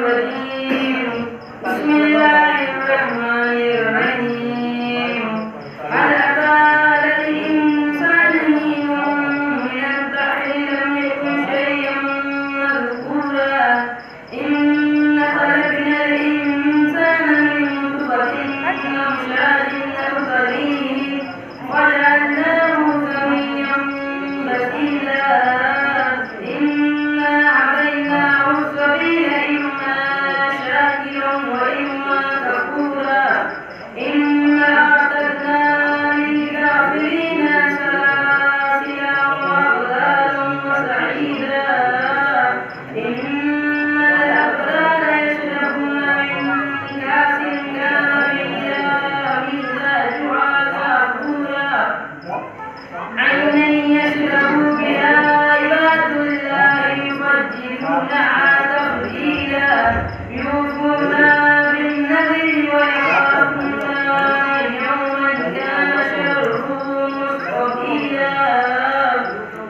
الرجيم بسم الله الرحمن الرحيم هل أتى على الإنسان حين من الدهر لم يكن شيئا مذكورا إنا خلقنا الإنسان من نطفة أمشاج نبتليه وجعلناه سميعا بصيرا إنا هديناه السبيل إما شاكرا وإما كفورا إنا أعتدنا للكافرين سلاسل وأغلالا وسعيرا إن الأبرار يشربون من كأس كان مزاجها كافورا عينا يشرب بها عباد الله يفجرونها تفجيرا يوفون بالنذر ويخافون يوما كان شره مستطيرا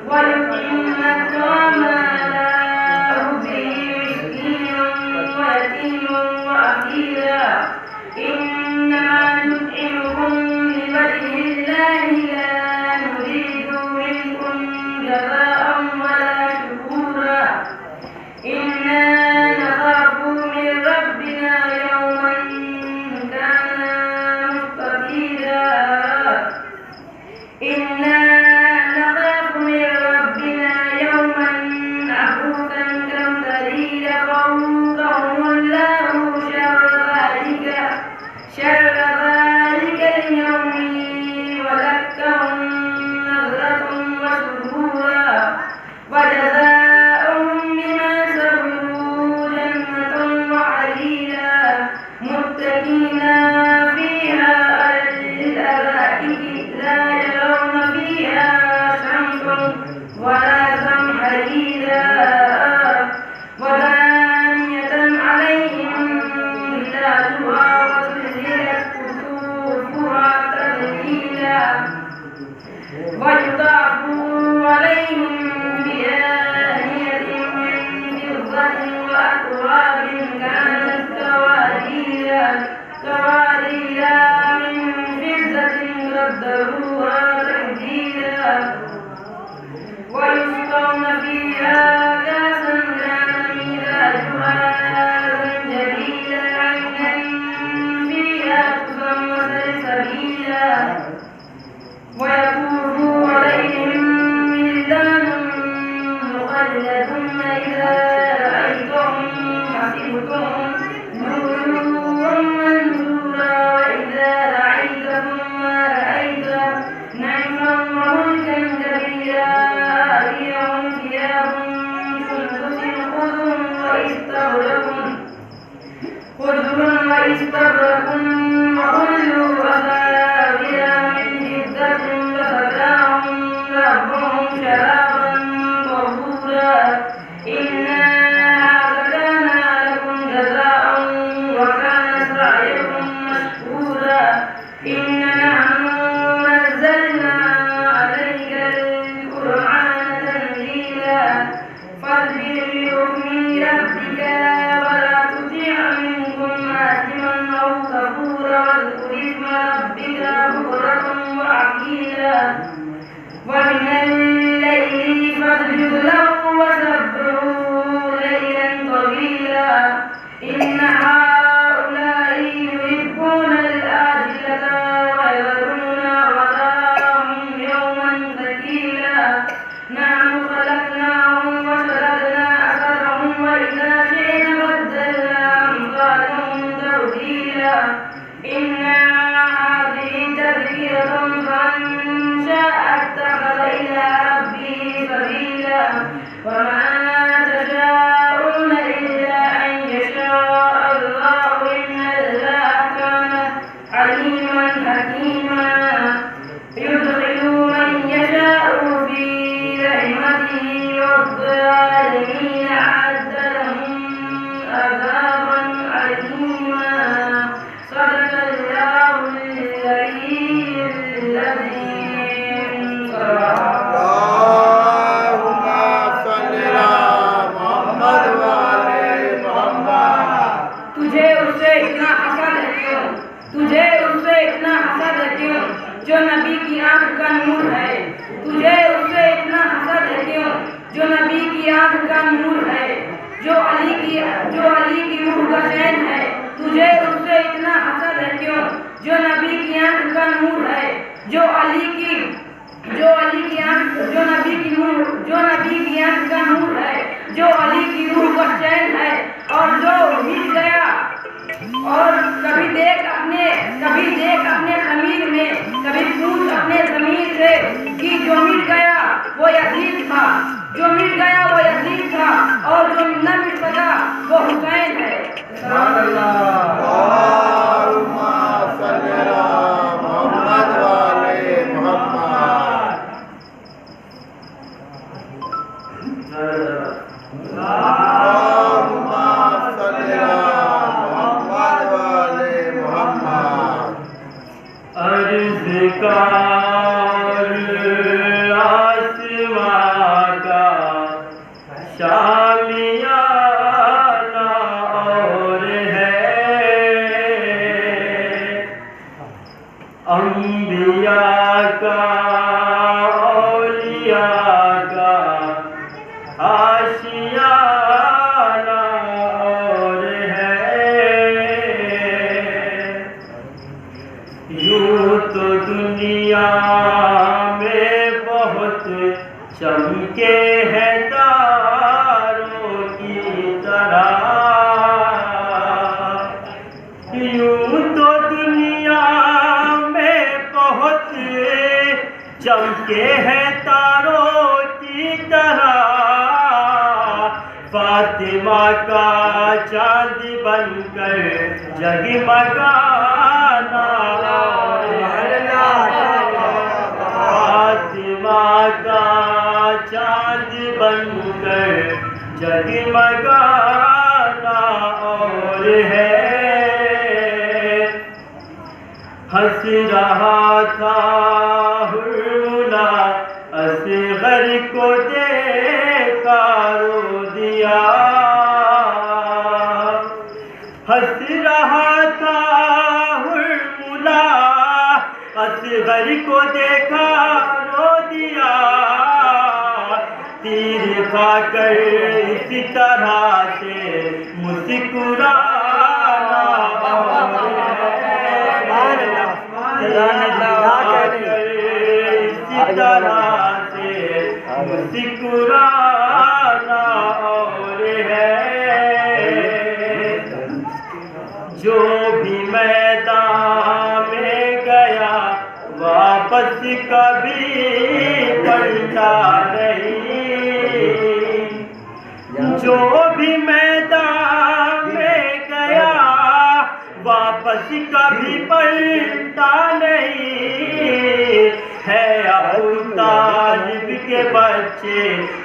ويطعمون الطعام على حبه مسكينا ويتيما وأسيرا إنما نطعمكم لوجه الله لا نريد منكم جزاء ولا شكورا إنا نخاف من ربنا يوما كان مستطيرا إنا نخاف من ربنا يوما عبوسا قمطريرا فوقهم الله شر ذلك اليوم ولكهم نظرة وسرورا وجزاؤهم بما صبروا جنة وحريرا متكئين فيها على الأرائك لا يرون فيها شمسا ولا زمهريرا ودانية عليهم ظلالها وسلسلت قطوفها تذليلا ويطاف عليهم بآنية من فضة وأكواب كانت قوارير من فضة قدروها تقديرا ويسقون فيها كأسا كان مزاجها زنجبيلا عينا فيها تسمى سلسبيلا ويطوف عليهم ولدان مخلدون إذا رأيتهم حسبتهم لؤلؤا منثورا وإذا رأيت ثم رأيت نعيما وملكا كبيرا عاليهم ثياب سندس خضر واستبرق وحلوا أساور من فضة وسقاهم ربهم شرابا طهورا إنا هذا كان لكم جزاء وكان سعيكم مشكورا إنا نحن نزلنا عليك القرآن تنزيلا فاصبر لحكم ربك ولا تطع منكم آثما أو كفورا واذكر اسم ربك بكرة وأصيلا ومن الليل فاسجد له وسبحه ليلا طويلا إن هؤلاء يحبون الآجلة ويذرون وراءهم يوما ثقيلا نحن خلقناهم وشردنا أثرهم وإذا شئنا بدلنا أمثالهم تبديلا إن هذه تذكرة فمن شاء اتخذ إلى ربه سبيلا وما تشاءون إلا أن يشاء الله إن الله كان عليما حكيما يدخل من يشاء في رحمته والظالمين أعد لهم عذابا أليما صدق الله العلي العظيم. اللهم صل تجھے اس سے اتنا حسد ہے کیوں؟ تجھے اس سے اتنا حسد ہے کیوں جو نبی کی آنکھ کا نور ہے؟ تجھے اس سے اتنا حسد ہے کیوں جو نبی کی آنکھ کا نور ہے؟ جو علی کی روح کا چین ہے؟ تجھے اس سے اتنا حسد ہے کیوں جو نبی کی آنکھ کا نور ہے؟ جو نبی کی آنکھ کا نور ہے، جو علی کی روح کا چین ہے، اور جو مٹ گیا اور کبھی دیکھ اپنے خمیر میں، کبھی پوچھ اپنے ضمیر سے کہ جو مٹ گیا وہ یزید تھا، جو مٹ گیا وہ یزید تھا، اور جو نہ مٹ سکا وہ حسین ہے۔ سبحان اللہ۔ اللہم صل علی محمد و آل محمد۔ اللہم صل علی محمد و آل محمد۔ عرض کار آسماں کا شامیانہ اور ہے، انبیاء کا اولیاء کا آشیانہ اور ہے۔ یوں تو دنیا میں بہت چمکے ہیں تاروں کی طرح، یوں تو دنیا میں بہت چمکے ہیں تاروں کی طرح، فاطمہ کا چاند بن کر جگمگانا اور ہے، فاطمہ کا چاند بن کر جگمگانا اور ہے۔ ہنس رہا تھا حرملا اصغر کو دیکھا رو دیا، ہنس رہا تھا حرملا اصغر کو دیکھا رو دیا، تیر کھا کر اسی طرح سے مسکرانا اور ہے، اسی طرح سے مسکرانا اور ہے۔ جو بھی میدان میں گیا واپس کبھی پلٹا نہیں، جو بھی میدان میں گیا واپس کبھی پلٹا نہیں، ہے ابو طالب کے بچے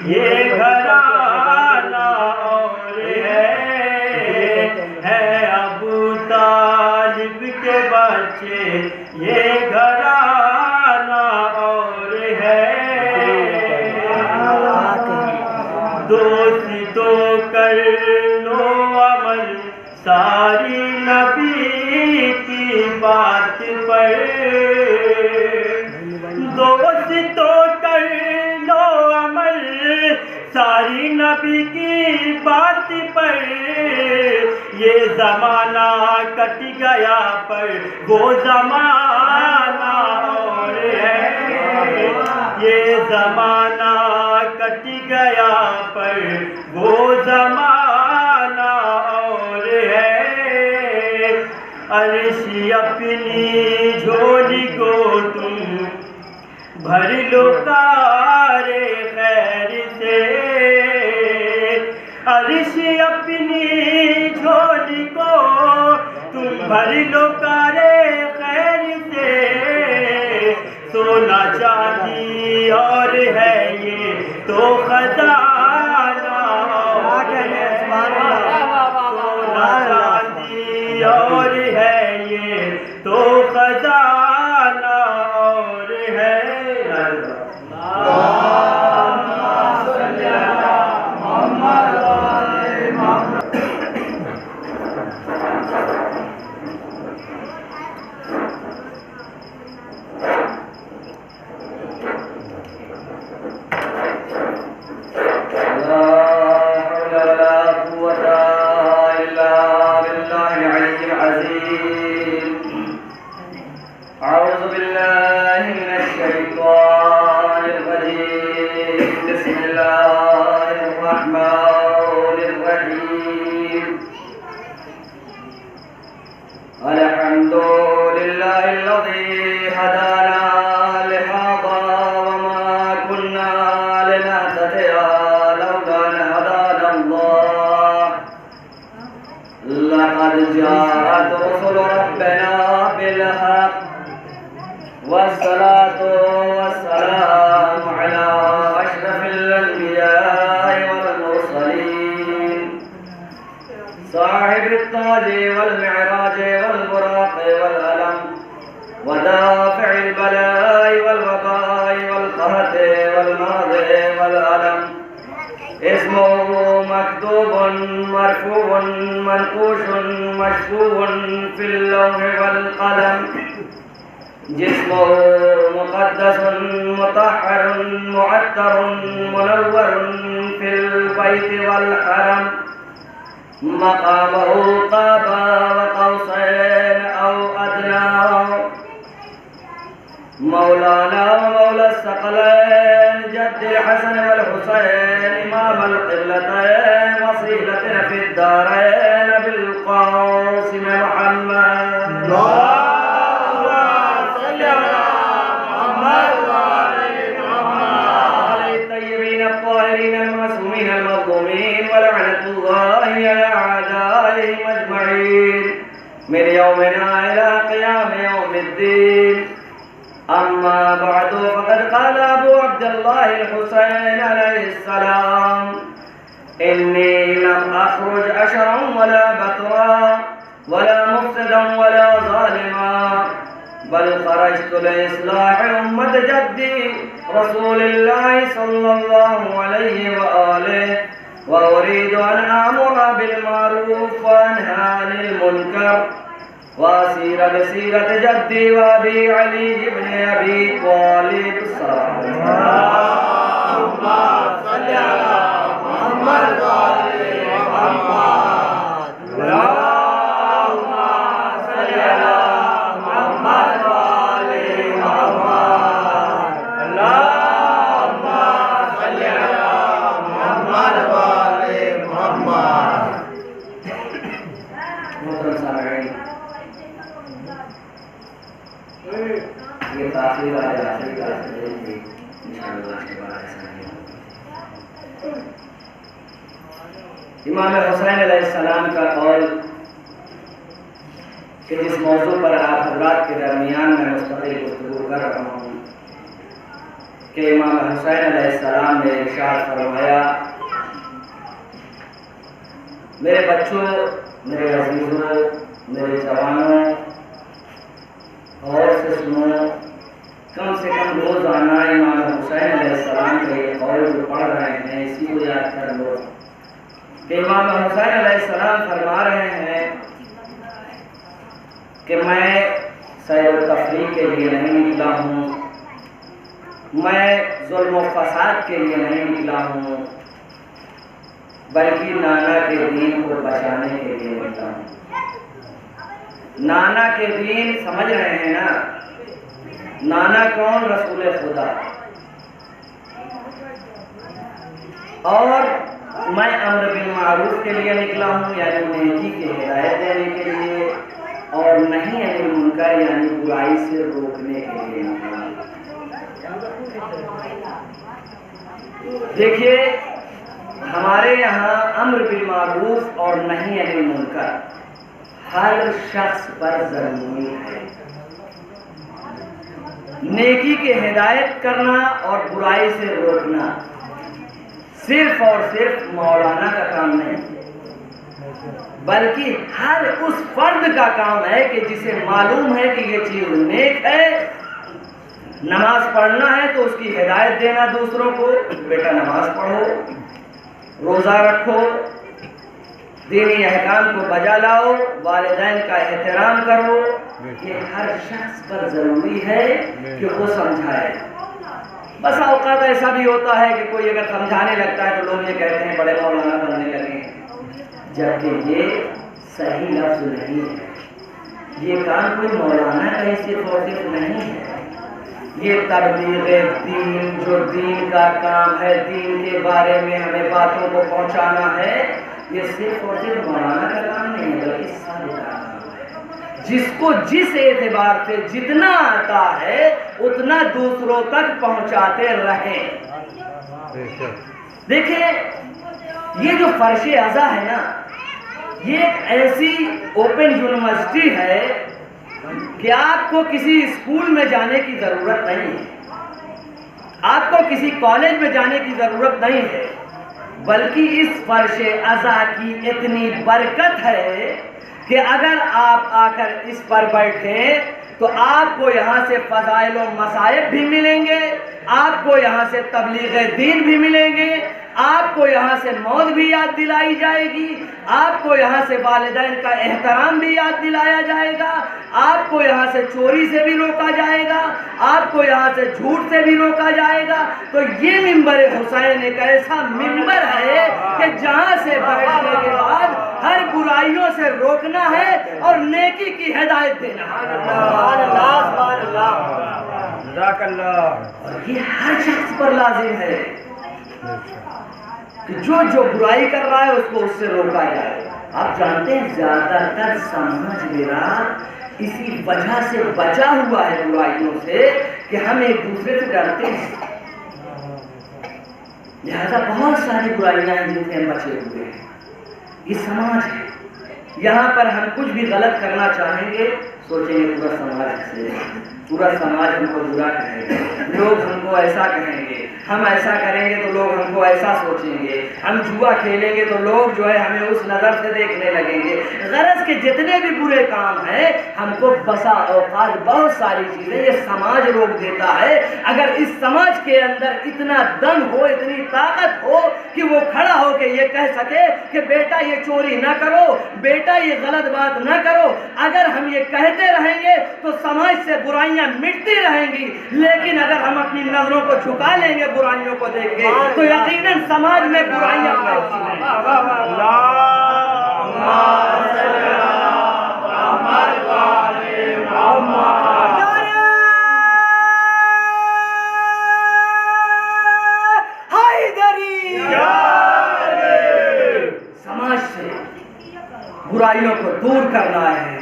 یہ گھرانہ اور ہے ابو طالب کے بچے یہ گھرانہ اور ہے۔ دوستو کر لو عمل ساری نبی کی بات پر، دوستو کر لو عمل ساری نبی کی بات پر، یہ زمانہ کٹ گیا پر وہ زمانہ اور ہے، یہ زمانہ کٹ گیا پر وہ زمانہ اور ہے۔ عرش اپنی جھولی کو تم بھر لو کار خیر سے، عرش اپنی جھولی کو تم بھر لو کار خیر سے، سونا چاندی اور ہے یہ تو خزانہ اور ہے، سونا چاندی اور ہے یہ تو خزانہ اور ہے۔ قد جاءت رسل ربنا بالحق والصلاة والسلام على أشرف الأنبياء والمرسلين صاحب التاج والمعراج والبراق والألم ودافع البلاء والوباء والقهر والمرض والألم اسمه مكتوب مرفوع منقوش مشفوع في اللوح والقلم جسمه مقدس مطهر معطر منور في البيت والحرم مقامه قاب وقوسين أو أدنى مولانا ومولى الثقلين جد الحسن والحسين إمام القبلتين وصيلتنا في الدارين بالقاسم محمد اللهم صل على محمد وآل محمد على الطيبين الطاهرين المعصومين المظلومين ولعنة الله على أعدائهم أجمعين من يومنا إلى قيام يوم الدين أما بعد فقد قال أبو عبد الله الحسين عليه السلام إني لم أخرج أشرا ولا بطرا ولا مفسدا ولا ظالما بل خرجت لإصلاح أمة جدي رسول الله صلى الله عليه وآله وأريد أن آمر بالمعروف وأنهى عن المنكر وأسير بسيرة جدي وأبي علي بن أبي طالب اللهم صل على محمد وآل محمد اللهم صل على محمد وآل محمد اللهم صل على محمد وآل محمد محترم سامعین یہ تاخیر آج آخری کا سجدے تھی انشاءاللہ کے بعد ایسا نہیں امام حسین علیہ السلام کا قول کہ جس موضوع پر آپ حضرات کے درمیان میں مستقل گفتگو کر رہا ہوں کہ امام حسین علیہ السلام نے ارشاد فرمایا میرے بچوں میرے عزیزوں میرے جوانوں اور سے سنو کم سے کم روزانہ امام حسین علیہ السلام کے یہ قول جو پڑھ رہے ہیں اسی کو یاد کر لو کہ امام حسین علیہ السلام فرما رہے ہیں کہ میں سیر و تفریح کے لیے نہیں نکلا ہوں میں ظلم و فساد کے لیے نہیں نکلا ہوں بلکہ نانا کے دین کو بچانے کے لیے نکلا ہوں نانا کے دین سمجھ رہے ہیں نا نانا کون رسول خدا اور میں امر بالمعروف کے لیے نکلا ہوں یعنی نیکی کی ہدایت دینے کے لیے اور نہیں یعنی منکر یعنی برائی سے روکنے کے لیے نکلا ہوں دیکھیے ہمارے یہاں امر بالمعروف اور نہیں عن المنکر ہر شخص پر ضروری ہے نیکی کی ہدایت کرنا اور برائی سے روکنا صرف اور صرف مولانا کا کام نہیں بلکہ ہر اس فرد کا کام ہے کہ جسے معلوم ہے کہ یہ چیز نیک ہے نماز پڑھنا ہے تو اس کی ہدایت دینا دوسروں کو بیٹا نماز پڑھو روزہ رکھو دینی احکام کو بجا لاؤ والدین کا احترام کرو یہ ہر شخص پر ضروری ہے کہ وہ سمجھائے بس اوقات ایسا بھی ہوتا ہے کہ کوئی اگر سمجھانے لگتا ہے تو لوگ یہ کہتے ہیں بڑے مولانا بننے لگے ہیں جبکہ یہ صحیح لفظ نہیں ہے یہ کام کوئی مولانا کا صرف اور صرف نہیں ہے یہ تبلیغ دین جو دین کا کام ہے دین کے بارے میں ہمیں باتوں کو پہنچانا ہے یہ صرف اور صرف مولانا کا کام نہیں ہے بلکہ سب کا کام ہے جس کو جس اعتبار سے جتنا آتا ہے اتنا دوسروں تک پہنچاتے رہیں دیکھیں یہ جو فرش ازا ہے نا یہ ایک ایسی اوپن یونیورسٹی ہے کہ آپ کو کسی اسکول میں جانے کی ضرورت نہیں ہے، آپ کو کسی کالج میں جانے کی ضرورت نہیں ہے، بلکہ اس فرش عزا کی اتنی برکت ہے کہ اگر آپ آ کر اس پر بیٹھیں تو آپ کو یہاں سے فضائل و مصائب بھی ملیں گے، آپ کو یہاں سے تبلیغ دین بھی ملیں گے، آپ کو یہاں سے موت بھی یاد دلائی جائے گی، آپ کو یہاں سے والدین کا احترام بھی یاد دلایا جائے گا، آپ کو یہاں سے چوری سے بھی روکا جائے گا، آپ کو یہاں سے جھوٹ سے بھی روکا جائے گا۔ تو یہ منبر حسین ایک ایسا منبر ہے کہ جہاں سے بیٹھنے کے بعد ہر برائیوں سے روکنا ہے اور نیکی کی ہدایت دینا ہے۔ جزاک اللہ۔ اور یہ ہر شخص پر لازم ہے کہ جو برائی کر رہا ہے اس کو اس سے روکا جائے۔ آپ جانتے ہیں زیادہ تر سماج میرا اسی وجہ سے بچا ہوا ہے برائیوں سے کہ ہم ایک دوسرے سے ڈرتے ہیں، لہذا بہت ساری برائیاں ہیں جن سے ہم بچے ہوئے ہیں۔ یہ سماج ہے، یہاں پر ہم کچھ بھی غلط کرنا چاہیں گے سوچیں گے پورا سماج ہم کو برا کہے گا، لوگ ہم کو ایسا کہیں گے، ہم ایسا کریں گے تو لوگ ہم کو ایسا سوچیں گے، ہم جوا کھیلیں گے تو لوگ جو ہے ہمیں اس نظر سے دیکھنے لگیں گے۔ غرض کے جتنے بھی برے کام ہیں ہم کو بسا اوقات بہت ساری چیزیں یہ سماج روک دیتا ہے۔ اگر اس سماج کے اندر اتنا دم ہو، اتنی طاقت ہو کہ وہ کھڑا ہو کے یہ کہہ سکے کہ بیٹا یہ چوری نہ کرو، بیٹا یہ غلط بات نہ کرو، اگر ہم یہ کہتے رہیں گے تو سماج سے برائیاں مٹتی رہیں گی، لیکن اگر ہم اپنی نظروں کو جھکا لیں گے برائیوں کو دیکھ کے تو یقیناً سماج میں برائیاں پھیلتی ہیں۔ سماج سے برائیوں کو دور کرنا ہے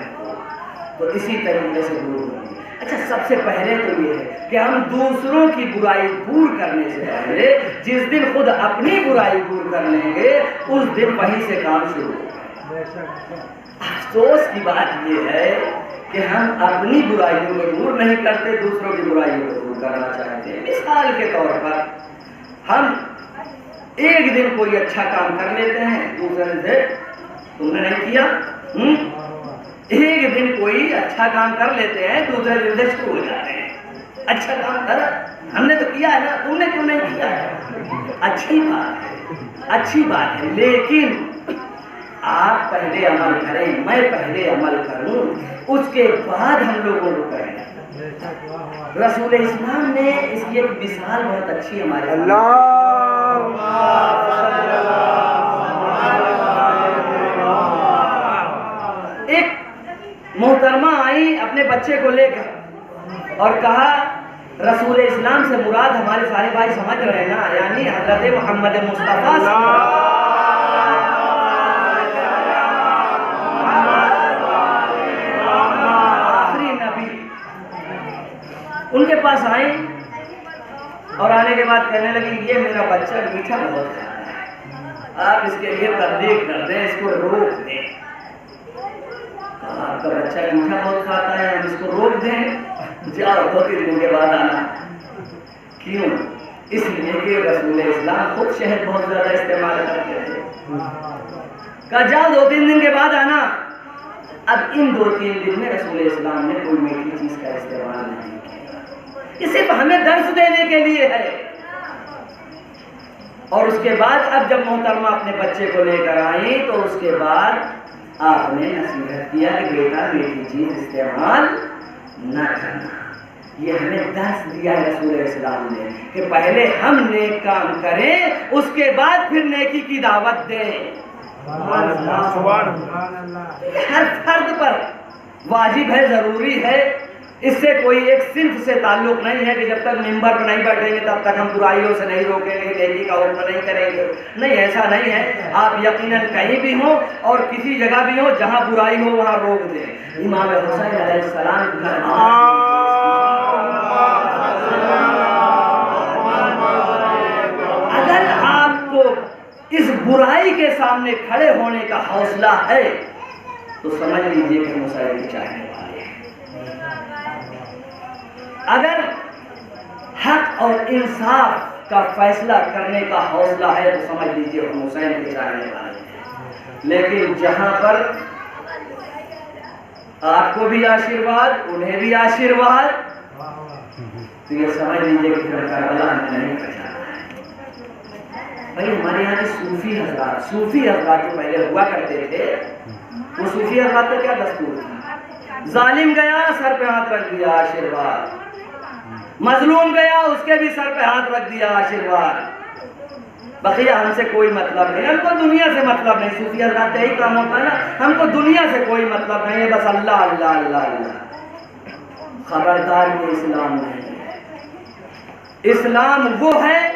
تو اسی طریقے سے دور کریں گے۔ اچھا، سب سے پہلے تو یہ ہے کہ ہم دوسروں کی برائی دور کرنے سے پہلے جس دن خود اپنی برائی دور کر لیں گے اس دن وہیں سے کام شروع ہوگا۔ افسوس کی بات یہ ہے کہ ہم اپنی برائیوں کو دور نہیں کرتے، دوسروں کی برائیوں کو دور کرنا چاہتے ہیں۔ مثال کے طور پر ہم ایک دن کوئی اچھا کام کر لیتے ہیں، دوسرے دن سے تم نے نہیں کیا، ایک دن کوئی اچھا کام کر لیتے ہیں، دوسرے دن سے شروع ہو جاتے ہیں، اچھا کام کر ہم نے تو کیا ہے نا، تم نے کیوں نہیں کیا ہے؟ اچھی بات ہے، لیکن آپ پہلے عمل کریں، میں پہلے عمل کروں، اس کے بعد ہم لوگوں کو کریں۔ رسول اسلام نے اس کی ایک مثال بہت اچھی ہمارے ایک محترمہ آئی اپنے بچے کو لے کر اور کہا رسول اسلام سے مراد ہمارے سارے بھائی سمجھ رہے ہیں نا، یعنی حضرت محمد مصطفیٰ آخری نبی۔ ان کے پاس آئیں اور آنے کے بعد کہنے لگی یہ میرا بچہ میٹھا بہت کھاتا ہے، آپ اس کے لیے تبلیغ کر دیں، اس کو روک دیں۔ آپ کا بچہ میٹھا بہت کھاتا ہے، ہم اس کو روک دیں، جاؤ 2-3 دن کے بعد آنا۔ کیوں؟ اس لیے کہ رسول اسلام خود شہد بہت زیادہ استعمال کرتے تھے۔ کہا جاؤ 2-3 دن کے بعد آنا۔ اب ان 2-3 دن میں رسول اسلام نے کوئی میٹھی چیز کا استعمال نہیں کیا، یہ صرف ہمیں درس دینے کے لیے ہے۔ اور اس کے بعد اب جب محترمہ اپنے بچے کو لے کر آئی تو اس کے بعد آپ نے نصیحت کیا کہ بیٹا میٹھی چیز استعمال نہ کرنا۔ یہ ہمیں درس دیا رسول اسلام نے کہ پہلے ہم نیک کام کریں، اس کے بعد پھر نیکی کی دعوت دیں۔ ہر فرد پر واجب ہے، ضروری ہے، اس سے کوئی ایک صنف سے تعلق نہیں ہے کہ جب تک ممبر پر نہیں بیٹھیں گے تب تک ہم برائیوں سے نہیں روکیں گے، نیکی کا حکم نہیں کریں گے۔ نہیں، ایسا نہیں ہے، آپ یقیناً کہیں بھی ہوں اور کسی جگہ بھی ہوں جہاں برائی ہو وہاں روک دیں۔ امام حسین علیہ السلام اگر آپ کو اس برائی کے سامنے کھڑے ہونے کا حوصلہ ہے تو سمجھ لیجیے کہ مسائل چاہنے والے ہیں۔ اگر حق اور انصاف کا فیصلہ کرنے کا حوصلہ ہے تو سمجھ لیجیے ہم حسین کے چاہنے والے ہیں۔ لیکن جہاں پر آپ کو بھی آشیرواد انہیں بھی آشیرواد تو یہ سمجھ لیجیے کہ کربلا ہمیں نہیں پہچانا ہے۔ بھائی ہمارے یہاں کے صوفی حضرات جو پہلے ہوا کرتے تھے وہ صوفی حضرات کا کیا دستور تھا؟ ظالم گیا سر پہ ہاتھ رکھ دیا آشیرواد، مظلوم گیا اس کے بھی سر پہ ہاتھ رکھ دیا آشیرواد، بقیہ ہم سے کوئی مطلب نہیں، ہم کو دنیا سے مطلب نہیں۔ صوفی حضرات یہی کام ہوتا ہے نا، ہم کو دنیا سے کوئی مطلب نہیں ہے، بس اللہ اللہ اللہ اللہ۔ خبردار یہ اسلام نہیں ہے۔ اسلام وہ ہے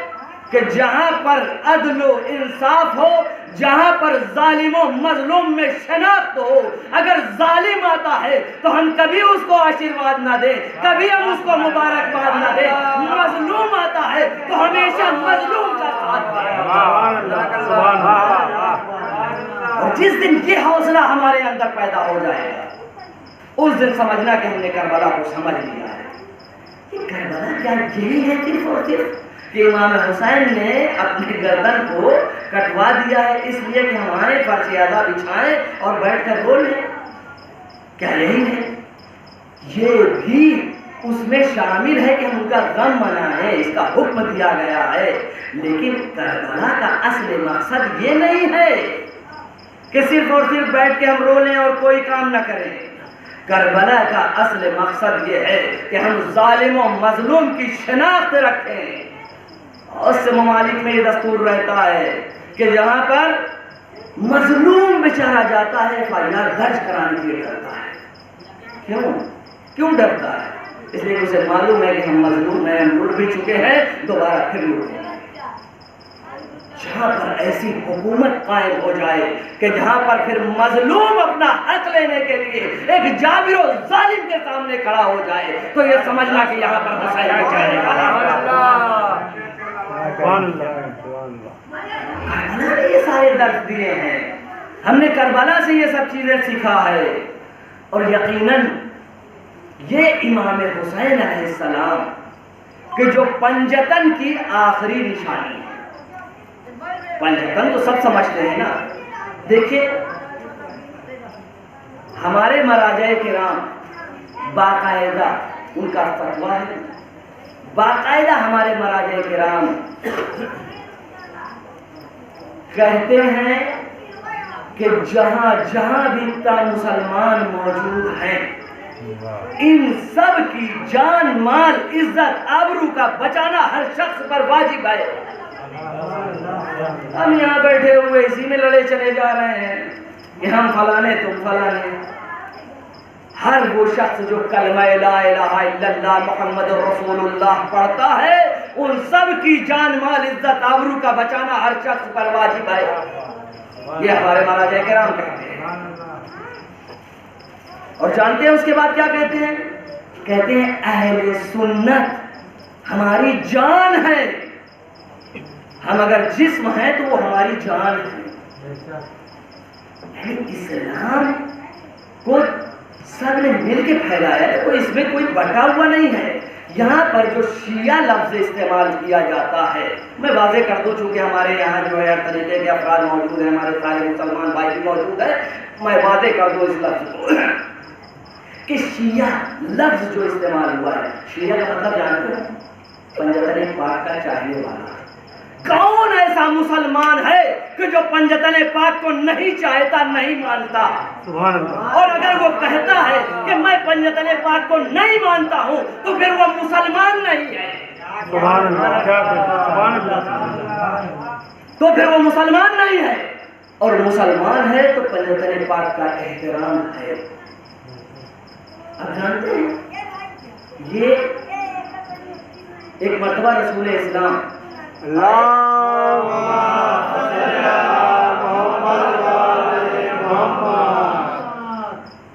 کہ جہاں پر عدل و انصاف ہو، جہاں پر ظالم و مظلوم میں شناخت ہو، اگر ظالم آتا ہے تو ہم کبھی اس کو آشیرواد نہ دیں، کبھی ہم اس کو مبارکباد نہ دیں، مظلوم آتا ہے تو ہمیشہ مظلوم کا ساتھ دیں۔ اور جس دن یہ حوصلہ ہمارے اندر پیدا ہو جائے گا اس دن سمجھنا کہ ہم نے کربلا کو سمجھ لیا ہے۔ یہ کربلا کیا یہی ہے صرف اور صرف کہ امام حسین نے اپنی گردن کو کٹوا دیا ہے اس لیے کہ ہمارے پر زیادہ بچھائیں اور بیٹھ کر بولیں؟ کیا یہی ہے؟ یہ بھی اس میں شامل ہے کہ ہم ان کا غم منائیں، اس کا حکم دیا گیا ہے، لیکن کربلا کا اصل مقصد یہ نہیں ہے کہ صرف اور صرف بیٹھ کے ہم رو لیں اور کوئی کام نہ کریں۔ کربلا کا اصل مقصد یہ ہے کہ ہم ظالم و مظلوم کی شناخت رکھیں۔ اور اس سے ممالک میں یہ دستور رہتا ہے کہ جہاں پر مظلوم بیچارہ جاتا ہے FIR درج کرانے کے لیے ڈرتا ہے۔ کیوں ڈرتا ہے؟ اس لیے اسے معلوم ہے کہ ہم مظلوم ہیں، ہم لٹ بھی چکے ہیں، دوبارہ پھر لوٹیں گے۔ جہاں پر ایسی حکومت قائم ہو جائے کہ جہاں پر پھر مظلوم اپنا حق لینے کے لیے ایک جابر و ظالم کے سامنے کھڑا ہو جائے تو یہ سمجھنا کہ یہاں پر حسین کے چہرے کا کربلا نے یہ سارے درس دیے ہیں، ہم نے کربلا سے یہ سب چیزیں سیکھا ہے۔ اور یقیناً یہ امام حسین علیہ السلام کہ جو پنجتن کی آخری نشانی ہے۔ پنجتن تو سب سمجھتے ہیں نا۔ دیکھیں ہمارے مراجع کرام باقاعدہ ان کا فتویٰ ہے، باقاعدہ ہمارے مراجع کرام کہتے ہیں کہ جہاں جہاں بھی مسلمان موجود ہیں ان سب کی جان مال عزت آبرو کا بچانا ہر شخص پر واجب ہے۔ ہم یہاں بیٹھے ہوئے اسی میں لڑے چلے جا رہے ہیں کہ ہم فلانے تم فلانے۔ ہر وہ شخص جو کلمہ لا الہ الا اللہ محمد رسول اللہ پڑھتا ہے ان سب کی جان مال عزت آبرو کا بچانا ہر شخص پر واجب ہے۔ یہ ہمارے مراجع کرام کہتے ہیں۔ اور جانتے ہیں اس کے بعد کیا کہتے ہیں؟ کہتے ہیں اہل سنت ہماری جان ہے، ہم اگر جسم ہیں تو وہ ہماری جان ہے۔ اسلام کو سب نے مل کے پھیلایا ہے، کوئی اس میں کوئی بٹا ہوا نہیں ہے۔ یہاں پر جو شیعہ لفظ استعمال کیا جاتا ہے میں واضح کر دوں چونکہ ہمارے یہاں جو ہے ہر طریقے کے افراد موجود ہیں، ہمارے سارے مسلمان بھائی بھی موجود ہیں، میں واضح کر دوں اس لفظ کو کہ شیعہ لفظ جو استعمال ہوا ہے، شیعہ کا مطلب جانتے ہیں پنجتن پاک کا چاہنے والا۔ کون ایسا مسلمان ہے کہ جو پنجتن پاک کو نہیں چاہتا نہیں مانتا؟ اور اگر وہ کہتا ہے کہ میں پنجتن پاک کو نہیں مانتا ہوں تو پھر وہ مسلمان نہیں ہے۔ تو پھر وہ مسلمان نہیں ہے، اور مسلمان ہے تو پنجتن پاک کا احترام ہے۔ اب جانتے ہیں یہ ایک مرتبہ رسول اسلام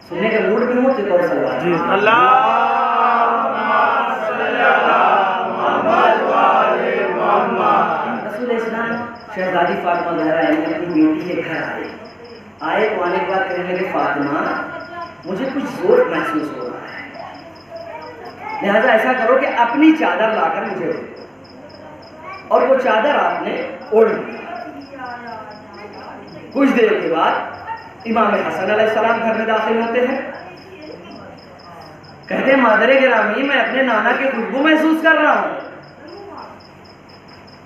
سننے کے موڈ میں ہو تو اور سلوات رسول اسلام شہزادی فاطمہ زہرا اپنی بیٹی کے گھر آئے تو آنے کے بعد کہنے لگے فاطمہ مجھے کچھ زور محسوس ہو رہا ہے، لہذا ایسا کرو کہ اپنی چادر لا کر مجھے دو، اور وہ چادر آپ نے اوڑھ لی۔ کچھ دیر کے بعد امام حسن علیہ السلام گھر میں داخل ہوتے ہیں، کہتے ہیں مادر گرامی میں اپنے نانا کی خوشبو محسوس کر رہا ہوں۔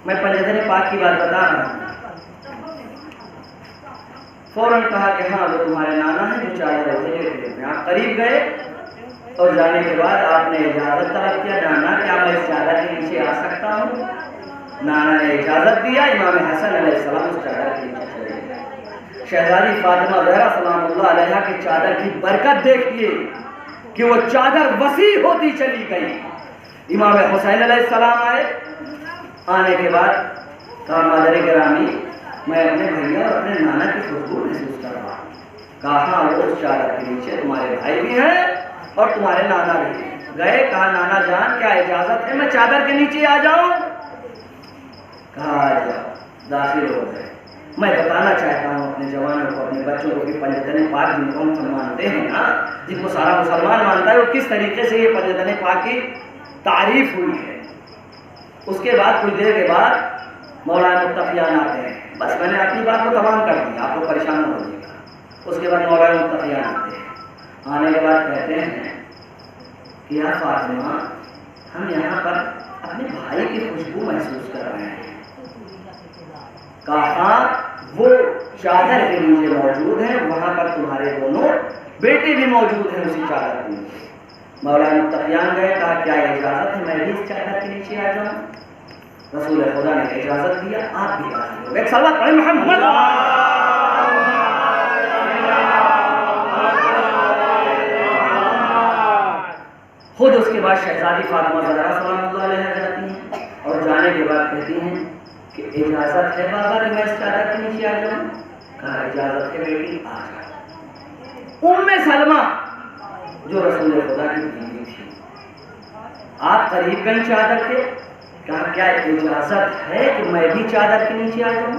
میں پنجتن پاک کی بات بتا رہا ہوں۔ فوراً کہا کہ ہاں وہ تمہارے نانا ہیں جو چادر ہوتے ہیں۔ آپ قریب گئے اور جانے کے بعد آپ نے اجازت طلب کیا، نانا کیا میں اس چادر کے نیچے آ سکتا ہوں؟ نانا نے اجازت دیا، امام حسن علیہ السلام اس چادر کے نیچے چلے گئے۔ شہزادی فاطمہ زہرا سلام اللہ علیہا کی چادر کی برکت دیکھیے کہ وہ چادر وسیع ہوتی چلی گئی۔ امام حسین علیہ السلام آئے، آنے کے بعد کہا مادر گرامی میں اپنے بھیا اور اپنے نانا کی خوشبو محسوس کر رہا ہوں۔ کہا ہاں وہ اس چادر کے نیچے تمہارے بھائی بھی ہیں اور تمہارے نانا بھی ہیں۔ گئے، کہا نانا جان کیا اجازت ہے میں چادر کے نیچے آ جاؤں؟ کہا آ جاؤ۔ داخل ہو گئے۔ میں بتانا چاہتا ہوں اپنے جوانوں کو، اپنے بچوں کو کہ پنجتن پاک جن کو ہم مانتے ہیں نا، جن کو سارا مسلمان مانتا ہے، وہ کس طریقے سے یہ پنجتن پاک کی تعریف ہوئی ہے۔ اس کے بعد کچھ دیر کے بعد مولانا متقیان آتے ہیں۔ بس میں نے اپنی بات کو تمام کر دیا، آپ کو پریشان نہ ہوئیے گا۔ اس کے بعد مولانا متقیان آتے ہیں، آنے کے بعد کہتے ہیں کہ یا فاطمہ ہم یہاں پر اپنے بھائی کی خوشبو محسوس کر رہے ہیں۔ کہا وہ چادر کے نیچے موجود ہیں، وہاں پر تمہارے دونوں بیٹے بھی موجود ہیں اسی چادر کے نیچے۔ مولانا متقیان گئے، کہا کیا اجازت ہے میں بھی اس چادر کے نیچے آ جاؤں؟ رسول خدا نے اجازت دیا، آپ بھی داخل ہو گئے۔ ایک صلوات پڑھیں محمد۔ خود اس کے بعد شہزادی فاطمہ زہرا سلام اللہ علیہا جاتی ہیں اور جانے کے بعد کہتی ہیں کہ اجازت ہے بابا کہ میں اس چادر کے نیچے آ جاؤں؟ کہا اجازت ہے بیٹی آ جاؤ۔ ام سلمہ جو رسول خدا کی بیوی تھی، آپ قریب گئی چادر کے، کہا کیا اجازت ہے کہ میں بھی چادر کے نیچے آ جاؤں؟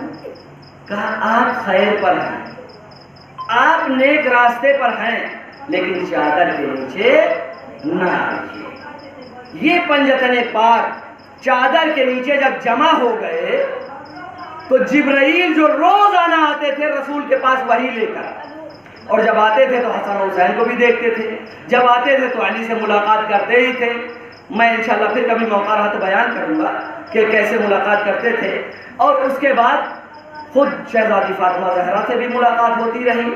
کہا آپ خیر پر ہیں، آپ نیک راستے پر ہیں، لیکن چادر کے نیچے نہ آئیے۔ یہ پنجتن پاک چادر کے نیچے جب جمع ہو گئے تو جبرائیل جو روزانہ آتے تھے رسول کے پاس وحی لے کر، اور جب آتے تھے تو حسن حسین کو بھی دیکھتے تھے، جب آتے تھے تو علی سے ملاقات کرتے ہی تھے۔ میں انشاءاللہ پھر کبھی موقع رہا تو بیان کروں گا کہ کیسے ملاقات کرتے تھے۔ اور اس کے بعد خود شہزادی فاطمہ زہرا سے بھی ملاقات ہوتی رہی،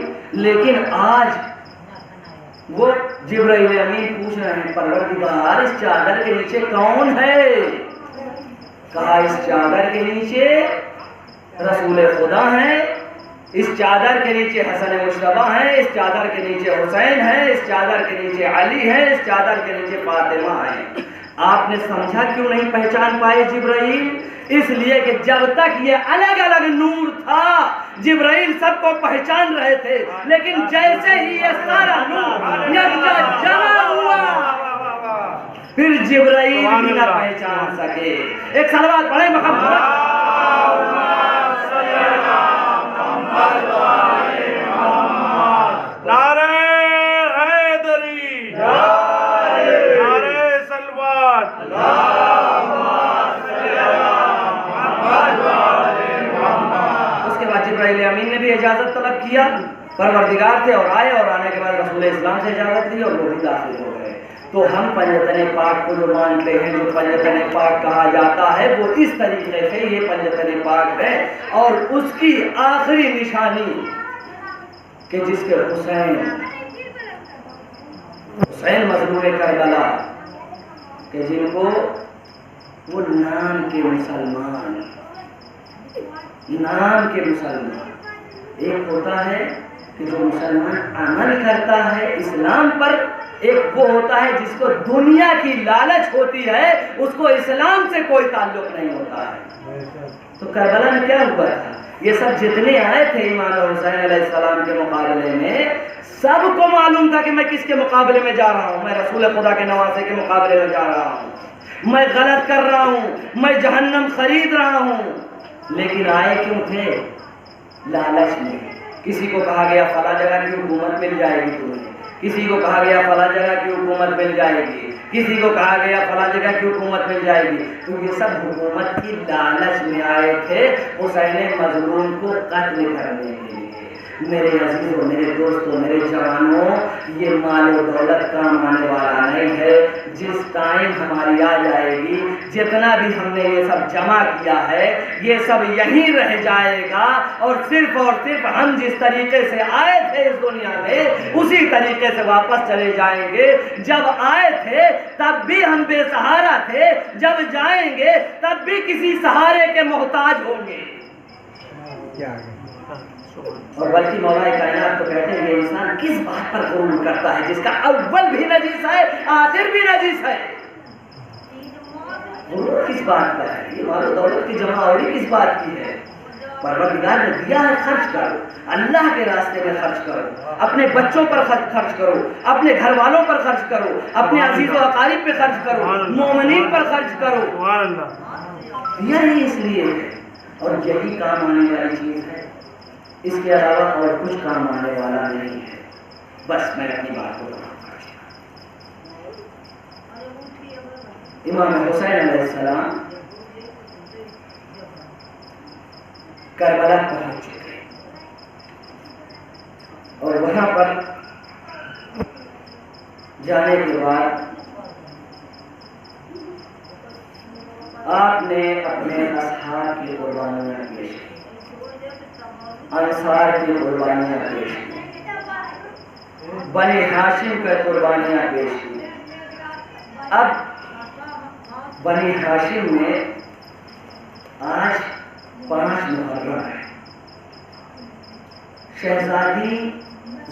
لیکن آج وہ جبرائیل امین پوچھ رہے ہیں پروردگار اس چادر کے نیچے کون ہے؟ کہا اس چادر کے نیچے رسول خدا ہیں، اس چادر کے نیچے حسن مشتبہ ہیں، اس چادر کے نیچے حسین ہیں، اس چادر کے نیچے علی ہیں، اس چادر کے نیچے فاطمہ ہیں۔ آپ نے سمجھا کیوں نہیں پہچان پائے جبرائیل؟ اس لیے کہ جب تک یہ الگ الگ نور تھا جبرائیل سب کو پہچان رہے تھے، لیکن جیسے ہی یہ سارا نور یکجا جمع ہوا پھر جبرائیل بھی نہ پہچان سکے۔ ایک صلوات پڑھیں محمد۔ نعرہ حیدری، نعرہ سلوات، اس کے بعد جبرائیل امین نے بھی اجازت طلب کیا، پروردگار تھے اور آئے، اور آنے کے بعد رسول اسلام سے اجازت لی اور وہ بھی داخل ہو گئے۔ تو ہم پنجتن پاک کو جو مانتے ہیں، جو پنجتن پاک کہا جاتا ہے، وہ اس طریقے سے یہ پنجتن پاک ہے، اور اس کی آخری نشانی کہ جس کے حسین مظلوم کربلا کہ جن کو وہ نام کے مسلمان، نام کے مسلمان، ایک ہوتا ہے کہ جو مسلمان عمل کرتا ہے اسلام پر، ایک وہ ہوتا ہے جس کو دنیا کی لالچ ہوتی ہے، اس کو اسلام سے کوئی تعلق نہیں ہوتا ہے۔ تو کربلا میں کیا ہوا تھا؟ یہ سب جتنے آئے تھے امام حسین علیہ السلام کے مقابلے میں، سب کو معلوم تھا کہ میں کس کے مقابلے میں جا رہا ہوں، میں رسول خدا کے نواسے کے مقابلے میں جا رہا ہوں، میں غلط کر رہا ہوں، میں جہنم خرید رہا ہوں، لیکن آئے کیوں تھے؟ لالچ میں۔ کسی کو کہا گیا فلاں جگہ کی حکومت مل جائے گی تمہیں، کسی کو کہا گیا فلاں جگہ کی حکومت مل جائے گی، کسی کو کہا گیا فلاں جگہ کی حکومت مل جائے گی، تو یہ سب حکومت کی لالچ میں آئے تھے حسین مظلوم کو قتل کرنے کے لیے۔ میرے عزیزوں، میرے دوستوں، میرے جوانوں، یہ مال و دولت کام آنے والا نہیں ہے۔ جس ٹائم ہماری آ جائے گی، جتنا بھی ہم نے یہ سب جمع کیا ہے یہ سب یہیں رہ جائے گا، اور صرف ہم جس طریقے سے آئے تھے اس دنیا میں اسی طریقے سے واپس چلے جائیں گے۔ جب آئے تھے تب بھی ہم بے سہارا تھے، جب جائیں گے تب بھی کسی سہارے کے محتاج ہوں گے۔ اور بلکہ مولا کائنات تو کہتے ہیں یہ انسان کس بات پر غرور کرتا ہے جس کا اول بھی نجیس ہے آخر بھی نجیس ہے۔ غرور کس بات پر ہے؟ یہ مال و دولت کی جمع آوری کس بات کی ہے؟ پروردگار نے دیا ہے، خرچ کرو، اللہ کے راستے میں خرچ کرو، اپنے بچوں پر خرچ کرو، اپنے گھر والوں پر خرچ کرو، اپنے عزیز و اقارب پہ خرچ کرو، مومنین پر خرچ کرو۔ دیا ہی اس لیے ہے، اور یہی کام آنے والی چیز ہے، اس کے علاوہ اور کچھ کام آنے والا نہیں ہے۔ بس میں اپنی بات کو امام حسین علیہ السلام کربلا پہنچ چکے، اور وہاں پر جانے کے بعد آپ نے اپنے اصحاب کی قربانیاں پیش کی، انصار کی قربانیاں پیش کی، بنی ہاشم کی قربانیاں پیش کی۔ اب بنی ہاشم میں آج 5 محرم ہے۔ شہزادی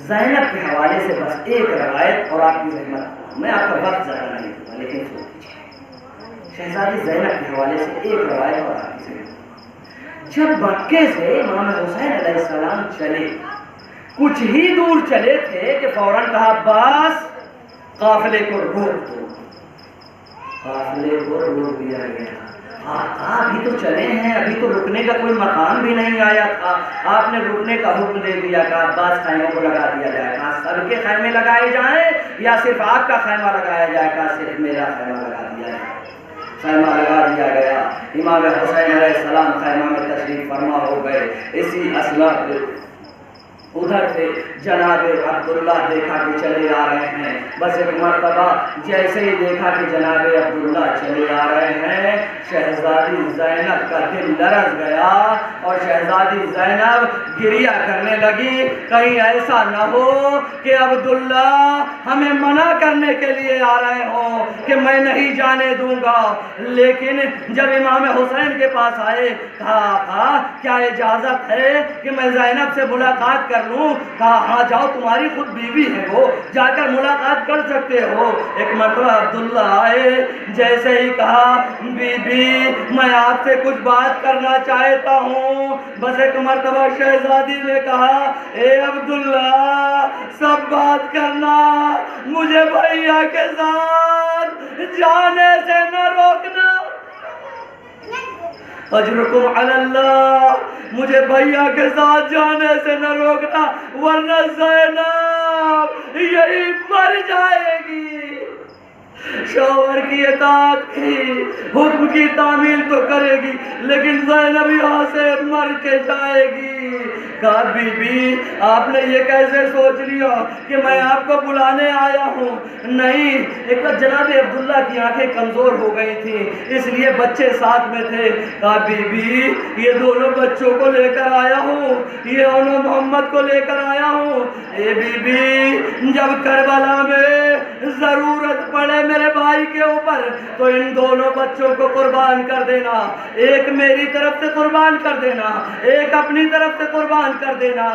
زینب کے حوالے سے بس ایک روایت، اور آپ کی زحمت، میں آپ کا وقت زیادہ نہیں دوں گا لیکن سن لیجیے۔ شہزادی زینب کے حوالے سے ایک روایت اور آپ کی زحمت۔ جب مکے سے امام حسین علیہ السلام چلے، کچھ ہی دور چلے تھے کہ فوراً کہا بس قافلے کو روک دو۔ قافلے کو روک دیا گیا۔ آقا ابھی تو چلے ہیں، ابھی تو رکنے کا کوئی مقام بھی نہیں آیا تھا، آپ نے رکنے کا حکم دے دیا، کہا عباس خیموں کو لگا دیا جائے، کہا سب کے خیمے لگائے جائیں یا صرف آپ کا خیمہ لگایا جائے، کہا صرف میرا خیمہ لگا دیا جائے۔ خیمہ لگا دیا گیا، امام حسین علیہ السلام خیمہ میں تشریف فرما ہو گئے۔ اسی اثناء ادھر سے جناب عبداللہ دیکھا کہ چلے آ رہے ہیں۔ بس ایک مرتبہ جیسے ہی دیکھا کہ جناب عبداللہ چلے آ رہے ہیں، شہزادی زینب کا دل لرز گیا، اور شہزادی زینب گریہ کرنے لگی، کہیں ایسا نہ ہو کہ عبداللہ ہمیں منع کرنے کے لیے آ رہے ہوں کہ میں نہیں جانے دوں گا۔ لیکن جب امام حسین کے پاس آئے، کہا کیا اجازت ہے کہ میں زینب سے ملاقات کر لوں؟ کہا ہاں جاؤ، تمہاری خود بیوی ہے، وہ جا کر ملاقات کر سکتے ہو۔ ایک مرتبہ عبداللہ آئے، جیسے ہی کہا بی بی میں آپ سے کچھ بات کرنا چاہتا ہوں، بس ایک مرتبہ شہزادی نے کہا اے عبداللہ سب بات کرنا، مجھے بھیا کے ساتھ جانے سے نہ روکنا، اجرکم علی اللہ، مجھے بھیا کے ساتھ جانے سے نہ روکنا، ورنہ زینب یہی مر جائے گی۔ شوہر کی اطاعت کی، حکم کی تعمیل تو کرے گی، لیکن زینب یہاں سے مر کے جائے گی۔ کہا بی بی آپ نے یہ کیسے سوچ لیا کہ میں آپ کو بلانے آیا ہوں؟ نہیں، ایک بار جناب عبداللہ کی آنکھیں کمزور ہو گئی تھیں، اس لیے بچے ساتھ میں تھے۔ کہا بی بی یہ دونوں بچوں کو لے کر آیا ہوں، یہ دونوں محمد کو لے کر آیا ہوں۔ اے بی بی جب کربلا میں ضرورت پڑے میرے بھائی کے اوپر تو ان دونوں بچوں کو قربان کر دینا، ایک میری طرف سے قربان کر دینا، ایک اپنی طرف سے قربان کر دینا۔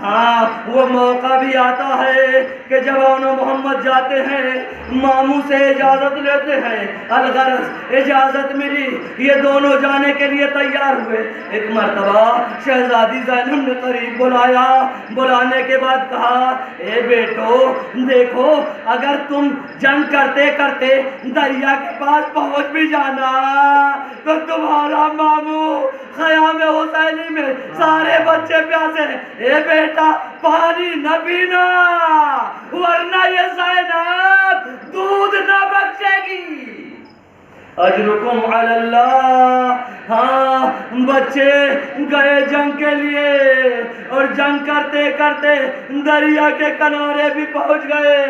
ہاں وہ موقع بھی آتا ہے کہ جب انہوں محمد جاتے ہیں، ماموں سے اجازت لیتے ہیں، الغرض اجازت ملی، یہ دونوں جانے کے لیے تیار ہوئے۔ ایک مرتبہ شہزادی زینب نے قریب بلایا، بلانے کے بعد کہا اے بیٹو دیکھو، اگر تم جنگ کرتے کرتے دریا کے پاس پہنچ بھی جانا تو تمہارا ماموں خیام حسینی میں سارے بچے پیاسے ہیں، اے بیٹا پانی نہ پینا ورنہ یہ زینب دودھ نہ بخشے گی۔ اجرکم علی اللہ۔ ہاں بچے گئے جنگ کے لیے اور جنگ کرتے کرتے دریا کے کنارے بھی پہنچ گئے،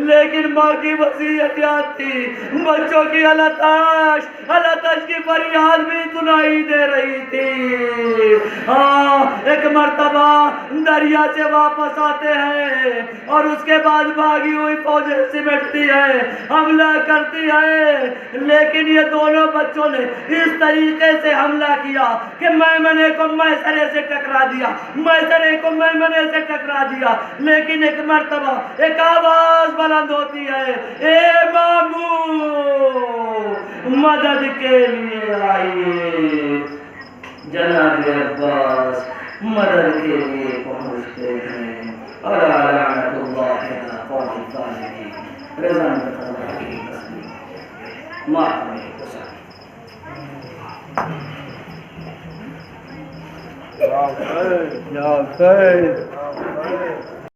لیکن ماں کی وصیت یاد تھی، بچوں کی التش کی فریاد بھی سنائی دے رہی تھی۔ ہاں ایک مرتبہ دریا سے واپس آتے ہیں اور اس کے بعد بھاگی ہوئی فوجیں سمٹتی ہے، حملہ کرتی ہے، لیکن یہ دونوں بچوں نے اس طریقے سے حملہ کیا کہ میمنے کو میسرے سے ٹکرا دیا، میسرے کو میمنے سے ٹکرا دیا، لیکن ایک مرتبہ ایک آواز بلند ہوتی ہے، اے ماموں مدد کے لیے آئیے۔ جناب عباس مدد کے لیے پہنچتے ہیں، الا لعنت اللہ علی قوم الظالمین۔ رضا اللہ کی قسم ماتم حسین۔ یا حسین